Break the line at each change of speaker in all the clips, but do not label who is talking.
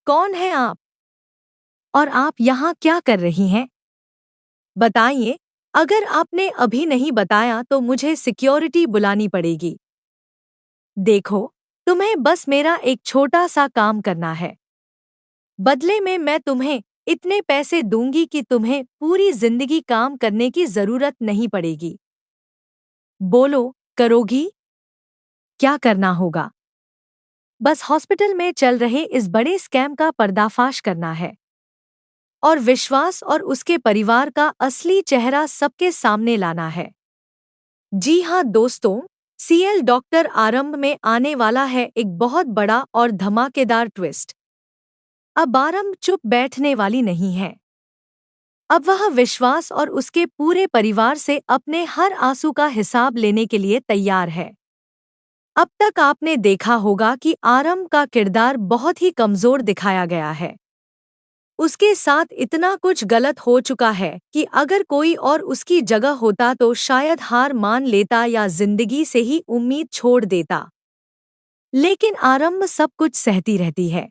कौन हैं आप? और आप यहाँ क्या कर रही हैं? बताइए, अगर आपने अभी नहीं बताया तो मुझे सिक्योरिटी बुलानी पड़ेगी। देखो, तुम्हें बस मेरा एक छोटा सा काम करना है। बदले में मैं तुम्हें इतने पैसे दूंगी कि तुम्हें पूरी जिंदगी काम करने की जरूरत नहीं पड़ेगी। बोलो, करोगी? क्या करना होगा? बस हॉस्पिटल में चल रहे इस बड़े स्कैम का पर्दाफाश करना है और विश्वास और उसके परिवार का असली चेहरा सबके सामने लाना है। जी हाँ दोस्तों, सीएल डॉक्टर आरंभ में आने वाला है एक बहुत बड़ा और धमाकेदार ट्विस्ट। अब आरंभ चुप बैठने वाली नहीं है। अब वह विश्वास और उसके पूरे परिवार से अपने हर आंसू का हिसाब लेने के लिए तैयार है। अब तक आपने देखा होगा कि आरंभ का किरदार बहुत ही कमजोर दिखाया गया है। उसके साथ इतना कुछ गलत हो चुका है कि अगर कोई और उसकी जगह होता तो शायद हार मान लेता या जिंदगी से ही उम्मीद छोड़ देता। लेकिन आरंभ सब कुछ सहती रहती है।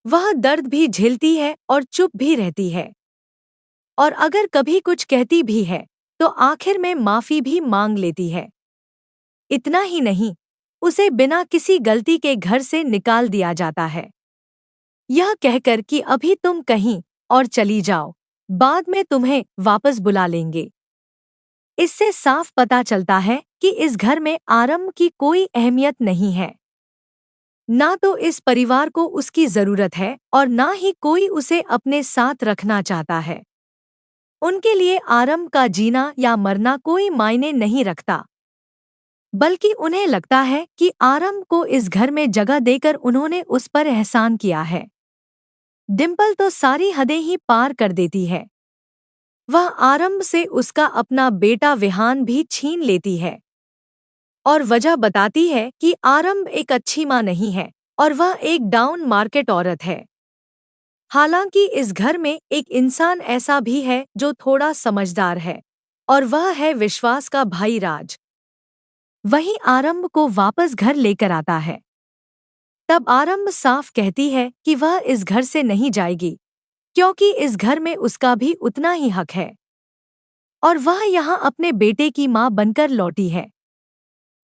वह दर्द भी झेलती है और चुप भी रहती है। और अगर कभी कुछ कहती भी है तो आखिर में माफी भी मांग लेती है। इतना ही नहीं, उसे बिना किसी गलती के घर से निकाल दिया जाता है, यह कहकर कि अभी तुम कहीं और चली जाओ, बाद में तुम्हें वापस बुला लेंगे। इससे साफ पता चलता है कि इस घर में आरंभ की कोई अहमियत नहीं है। ना तो इस परिवार को उसकी जरूरत है और ना ही कोई उसे अपने साथ रखना चाहता है। उनके लिए आरंभ का जीना या मरना कोई मायने नहीं रखता, बल्कि उन्हें लगता है कि आरंभ को इस घर में जगह देकर उन्होंने उस पर एहसान किया है। डिम्पल तो सारी हदें ही पार कर देती है। वह आरंभ से उसका अपना बेटा विहान भी छीन लेती है और वजह बताती है कि आरंभ एक अच्छी मां नहीं है और वह एक डाउन मार्केट औरत है। हालांकि इस घर में एक इंसान ऐसा भी है जो थोड़ा समझदार है, और वह है विश्वास का भाई राज। वही आरंभ को वापस घर लेकर आता है। तब आरंभ साफ कहती है कि वह इस घर से नहीं जाएगी, क्योंकि इस घर में उसका भी उतना ही हक है और वह यहाँ अपने बेटे की मां बनकर लौटी है।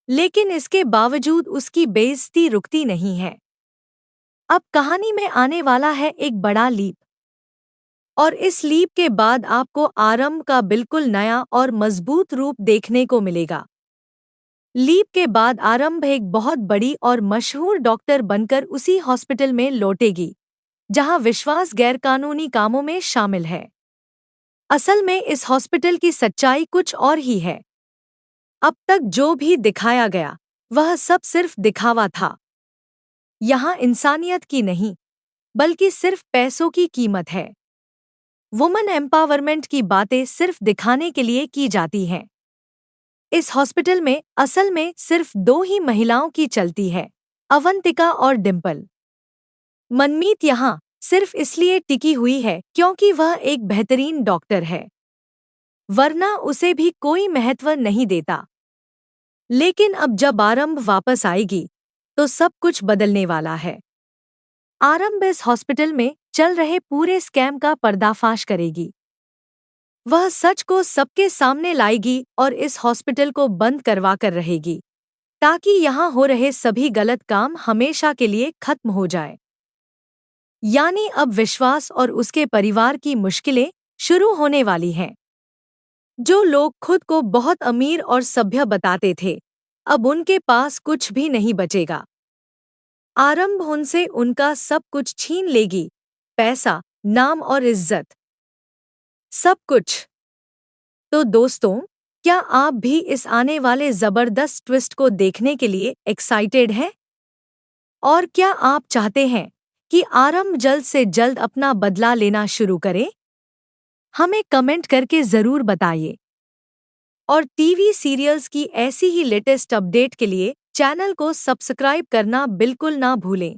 लेकिन इसके बावजूद उसकी बेइज्जती रुकती नहीं है। अब कहानी में आने वाला है एक बड़ा लीप, और इस लीप के बाद आपको आरंभ का बिल्कुल नया और मजबूत रूप देखने को मिलेगा। लीप के बाद आरंभ एक बहुत बड़ी और मशहूर डॉक्टर बनकर उसी हॉस्पिटल में लौटेगी जहां विश्वास गैरकानूनी कामों में शामिल है। असल में इस हॉस्पिटल की सच्चाई कुछ और ही है। अब तक जो भी दिखाया गया वह सब सिर्फ दिखावा था। यहाँ इंसानियत की नहीं, बल्कि सिर्फ पैसों की कीमत है। वुमन एम्पावरमेंट की बातें सिर्फ दिखाने के लिए की जाती हैं। इस हॉस्पिटल में असल में सिर्फ दो ही महिलाओं की चलती है, अवंतिका और डिम्पल। मनमीत यहाँ सिर्फ इसलिए टिकी हुई है क्योंकि वह एक बेहतरीन डॉक्टर है, वरना उसे भी कोई महत्व नहीं देता। लेकिन अब जब आरंभ वापस आएगी तो सब कुछ बदलने वाला है। आरंभ इस हॉस्पिटल में चल रहे पूरे स्कैम का पर्दाफाश करेगी। वह सच को सबके सामने लाएगी और इस हॉस्पिटल को बंद करवा कर रहेगी, ताकि यहाँ हो रहे सभी गलत काम हमेशा के लिए खत्म हो जाए। यानी अब विश्वास और उसके परिवार की मुश्किलें शुरू होने वाली हैं। जो लोग खुद को बहुत अमीर और सभ्य बताते थे, अब उनके पास कुछ भी नहीं बचेगा। आरंभ उनसे उनका सब कुछ छीन लेगी, पैसा, नाम और इज्जत, सब कुछ। तो दोस्तों, क्या आप भी इस आने वाले जबरदस्त ट्विस्ट को देखने के लिए एक्साइटेड हैं? और क्या आप चाहते हैं कि आरंभ जल्द से जल्द अपना बदला लेना शुरू करे? हमें कमेंट करके ज़रूर बताइए। और टीवी सीरियल्स की ऐसी ही लेटेस्ट अपडेट के लिए चैनल को सब्सक्राइब करना बिल्कुल ना भूलें।